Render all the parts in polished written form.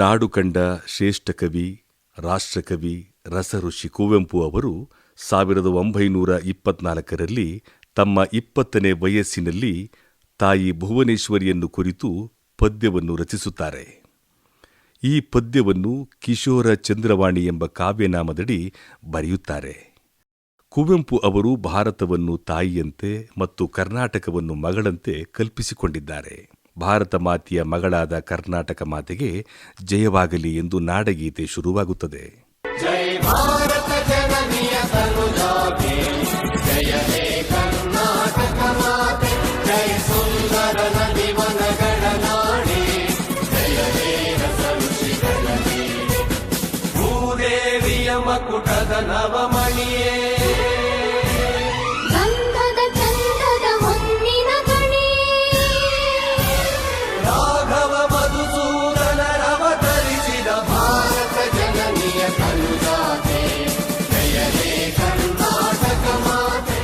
ನಾಡು ಕಂಡ ಶ್ರೇಷ್ಠ ಕವಿ, ರಾಷ್ಟ್ರಕವಿ, ರಸಋಷಿ ಕುವೆಂಪು ಅವರು 1924ರಲ್ಲಿ ತಮ್ಮ 20ನೇ ವಯಸ್ಸಿನಲ್ಲಿ ತಾಯಿ ಭುವನೇಶ್ವರಿಯನ್ನು ಕುರಿತು ಪದ್ಯವನ್ನು ರಚಿಸುತ್ತಾರೆ. ಈ ಪದ್ಯವನ್ನು ಕಿಶೋರ ಚಂದ್ರವಾಣಿ ಎಂಬ ಕಾವ್ಯನಾಮದಡಿ ಬರೆಯುತ್ತಾರೆ. ಕುವೆಂಪು ಅವರು ಭಾರತವನ್ನು ತಾಯಿಯಂತೆ ಮತ್ತು ಕರ್ನಾಟಕವನ್ನು ಮಗಳಂತೆ ಕಲ್ಪಿಸಿಕೊಂಡಿದ್ದಾರೆ. ಭಾರತ ಮಾತೆಯ ಮಗಳಾದ ಕರ್ನಾಟಕ ಮಾತೆಗೆ ಜಯವಾಗಲಿ ಎಂದು ನಾಡಗೀತೆ ಶುರುವಾಗುತ್ತದೆ. ಜಯ ಭಾರತ ಜನನಿಯ ತನುಜಾತೆ, ಜಯ ಹೇ ಕರ್ನಾಟಕ ಮಾತೆ, ಜಯ ಸುಂದರ ನದಿ ವನಗಳ ನಾಡಿ, ಜಯ ಹೇ ರಸಋಷಿಗಳ ನೀಡಿ, ಭೂದೇವಿಯ ಮಕುಟದ ನವಮಣಿಯೇ, ಗಂಧದ ಚಂದದ ಹೊನ್ನಿನ ಗಣಿ, ರಾಘವ ಮಧುಸೂದನರವತರಿಸಿದ ಭಾರತ ಜನನಿಯ ತನುಜಾತೆ, ಜಯ ಹೇ ಕರ್ನಾಟಕ ಮಾತೆ.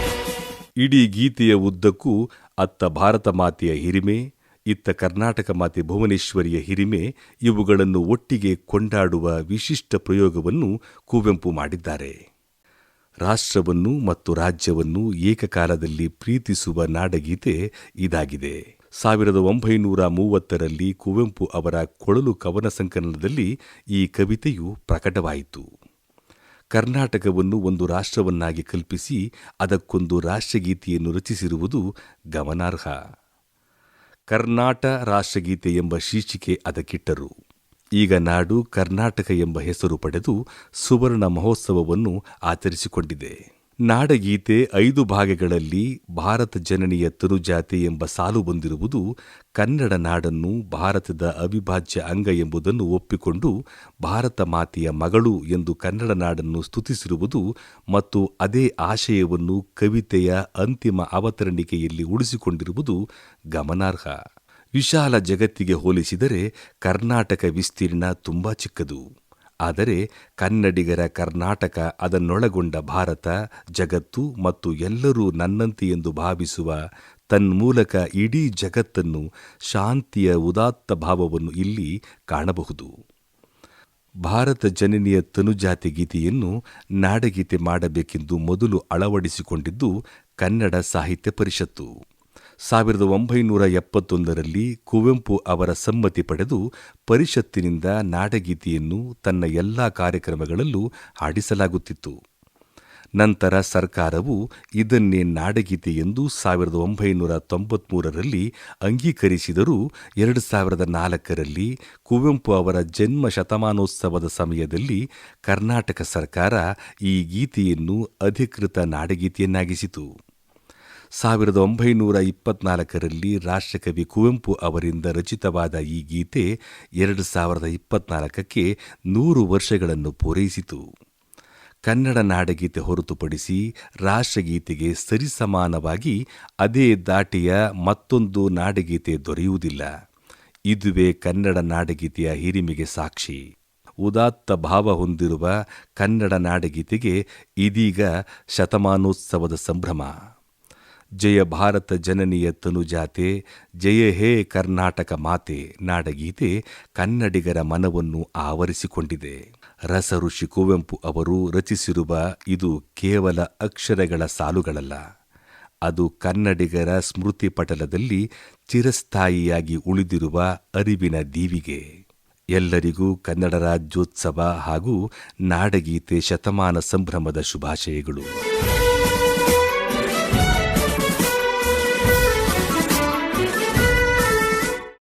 ಇಡೀ ಗೀತೆಯ ಉದ್ದಕ್ಕೂ ಅತ್ತ ಭಾರತ ಮಾತೆಯ ಹಿರಿಮೆ, ಇತ್ತ ಕರ್ನಾಟಕ ಮಾತೆ ಭುವನೇಶ್ವರಿಯ ಹಿರಿಮೆ ಇವುಗಳನ್ನು ಒಟ್ಟಿಗೆ ಕೊಂಡಾಡುವ ವಿಶಿಷ್ಟ ಪ್ರಯೋಗವನ್ನು ಕುವೆಂಪು ಮಾಡಿದ್ದಾರೆ. ರಾಷ್ಟ್ರವನ್ನು ಮತ್ತು ರಾಜ್ಯವನ್ನು ಏಕಕಾಲದಲ್ಲಿ ಪ್ರೀತಿಸುವ ನಾಡಗೀತೆ ಇದಾಗಿದೆ. 1930ರಲ್ಲಿ ಕುವೆಂಪು ಅವರ ಕೊಳಲು ಕವನ ಸಂಕಲನದಲ್ಲಿ ಈ ಕವಿತೆಯು ಪ್ರಕಟವಾಯಿತು. ಕರ್ನಾಟಕವನ್ನು ಒಂದು ರಾಷ್ಟ್ರವನ್ನಾಗಿ ಕಲ್ಪಿಸಿ ಅದಕ್ಕೊಂದು ರಾಷ್ಟ್ರಗೀತೆಯನ್ನು ರಚಿಸಿರುವುದು ಗಮನಾರ್ಹ. ಕರ್ನಾಟ ರಾಷ್ಟ್ರಗೀತೆ ಎಂಬ ಶೀರ್ಷಿಕೆ ಅದಕ್ಕಿಟ್ಟರು. ಈಗ ನಾಡು ಕರ್ನಾಟಕ ಎಂಬ ಹೆಸರು ಪಡೆದು ಸುವರ್ಣ ಮಹೋತ್ಸವವನ್ನು ಆಚರಿಸಿಕೊಂಡಿದೆ. ನಾಡಗೀತೆ 5 ಭಾಗಗಳಲ್ಲಿ ಭಾರತ ಜನನಿಯ ತನುಜಾತೆ ಎಂಬ ಸಾಲು ಬಂದಿರುವುದು ಕನ್ನಡ ನಾಡನ್ನು ಭಾರತದ ಅವಿಭಾಜ್ಯ ಅಂಗ ಎಂಬುದನ್ನು ಒಪ್ಪಿಕೊಂಡು ಭಾರತ ಮಾತೆಯ ಮಗಳು ಎಂದು ಕನ್ನಡ ನಾಡನ್ನು ಸ್ತುತಿಸಿರುವುದು ಮತ್ತು ಅದೇ ಆಶಯವನ್ನು ಕವಿತೆಯ ಅಂತಿಮ ಅವತರಣಿಕೆಯಲ್ಲಿ ಉಳಿಸಿಕೊಂಡಿರುವುದು ಗಮನಾರ್ಹ. ವಿಶಾಲ ಜಗತ್ತಿಗೆ ಹೋಲಿಸಿದರೆ ಕರ್ನಾಟಕ ವಿಸ್ತೀರ್ಣ ತುಂಬಾ ಚಿಕ್ಕದು. ಆದರೆ ಕನ್ನಡಿಗರ ಕರ್ನಾಟಕ, ಅದನ್ನೊಳಗೊಂಡ ಭಾರತ, ಜಗತ್ತು ಮತ್ತು ಎಲ್ಲರೂ ನನ್ನಂತೆ ಎಂದು ಭಾವಿಸುವ ತನ್ಮೂಲಕ ಇಡೀ ಜಗತ್ತನ್ನು, ಶಾಂತಿಯ ಉದಾತ್ತ ಭಾವವನ್ನು ಇಲ್ಲಿ ಕಾಣಬಹುದು. ಭಾರತ ಜನನಿಯ ತನುಜಾತೆ ಗೀತೆಯನ್ನು ನಾಡಗೀತೆ ಮಾಡಬೇಕೆಂದು ಮೊದಲು ಅಳವಡಿಸಿಕೊಂಡಿದ್ದು ಕನ್ನಡ ಸಾಹಿತ್ಯ ಪರಿಷತ್ತು. 1971ರಲ್ಲಿ ಕುವೆಂಪು ಅವರ ಸಮ್ಮತಿ ಪಡೆದು ಪರಿಷತ್ತಿನಿಂದ ನಾಡಗೀತೆಯನ್ನು ತನ್ನ ಎಲ್ಲಾ ಕಾರ್ಯಕ್ರಮಗಳಲ್ಲೂ ಹಾಡಿಸಲಾಗುತ್ತಿತ್ತು. ನಂತರ ಸರ್ಕಾರವು ಇದನ್ನೇ ನಾಡಗೀತೆ ಎಂದು 1993ರಲ್ಲಿ ಅಂಗೀಕರಿಸಿದರೂ 2004ರಲ್ಲಿ ಕುವೆಂಪು ಅವರ ಜನ್ಮ ಶತಮಾನೋತ್ಸವದ ಸಮಯದಲ್ಲಿ ಕರ್ನಾಟಕ ಸರ್ಕಾರ ಈ ಗೀತೆಯನ್ನು ಅಧಿಕೃತ ನಾಡಗೀತೆಯನ್ನಾಗಿಸಿತು. 1924ರಲ್ಲಿ ರಾಷ್ಟ್ರಕವಿ ಕುವೆಂಪು ಅವರಿಂದ ರಚಿತವಾದ ಈ ಗೀತೆ 2024ಕ್ಕೆ 100 ವರ್ಷಗಳನ್ನು ಪೂರೈಸಿತು. ಕನ್ನಡ ನಾಡಗೀತೆ ಹೊರತುಪಡಿಸಿ ರಾಷ್ಟ್ರಗೀತೆಗೆ ಸರಿಸಮಾನವಾಗಿ ಅದೇ ದಾಟಿಯ ಮತ್ತೊಂದು ನಾಡಗೀತೆ ದೊರೆಯುವುದಿಲ್ಲ. ಇದುವೇ ಕನ್ನಡ ನಾಡಗೀತೆಯ ಹಿರಿಮೆಗೆ ಸಾಕ್ಷಿ. ಉದಾತ್ತ ಭಾವ ಹೊಂದಿರುವ ಕನ್ನಡ ನಾಡಗೀತೆಗೆ ಇದೀಗ ಶತಮಾನೋತ್ಸವದ ಸಂಭ್ರಮ. ಜಯ ಭಾರತ ಜನನಿಯ ತನುಜಾತೆ, ಜಯ ಹೇ ಕರ್ನಾಟಕ ಮಾತೆ ನಾಡಗೀತೆ ಕನ್ನಡಿಗರ ಮನವನ್ನು ಆವರಿಸಿಕೊಂಡಿದೆ. ರಸಋಷಿ ಕುವೆಂಪು ಅವರು ರಚಿಸಿರುವ ಇದು ಕೇವಲ ಅಕ್ಷರಗಳ ಸಾಲುಗಳಲ್ಲ, ಅದು ಕನ್ನಡಿಗರ ಸ್ಮೃತಿ ಪಟಲದಲ್ಲಿ ಚಿರಸ್ಥಾಯಿಯಾಗಿ ಉಳಿದಿರುವ ಅರಿವಿನ ದೀವಿಗೆ. ಎಲ್ಲರಿಗೂ ಕನ್ನಡ ರಾಜ್ಯೋತ್ಸವ ಹಾಗೂ ನಾಡಗೀತೆ ಶತಮಾನ ಸಂಭ್ರಮದ ಶುಭಾಶಯಗಳು.